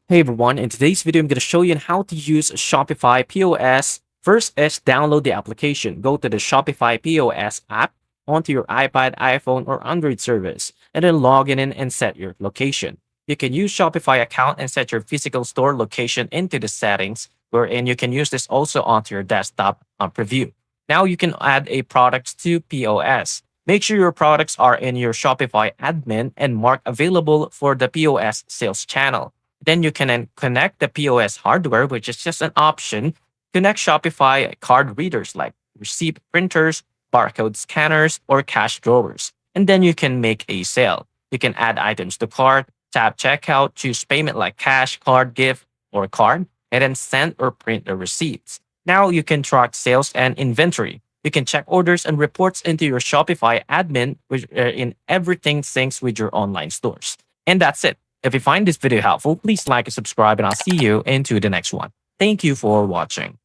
Hey everyone, in today's video, I'm going to show you how to use Shopify POS. First is download the application. Go to the Shopify POS app onto your iPad, iPhone, or Android service, and then log in and set your location. You can use Shopify account and set your physical store location into the settings, wherein you can use this also onto your desktop preview. Now you can add a product to POS. Make sure your products are in your Shopify admin and mark available for the POS sales channel. Then you can then connect the POS hardware, which is just an option. Connect Shopify card readers like receipt printers, barcode scanners, or cash drawers. And then you can make a sale. You can add items to cart, tap checkout, choose payment like cash, card, gift, or card, and then send or print the receipts. Now you can track sales and inventory. You can check orders and reports into your Shopify admin, which in everything syncs with your online stores. And that's it. If you find this video helpful, please like and subscribe, and I'll see you into the next one. Thank you for watching.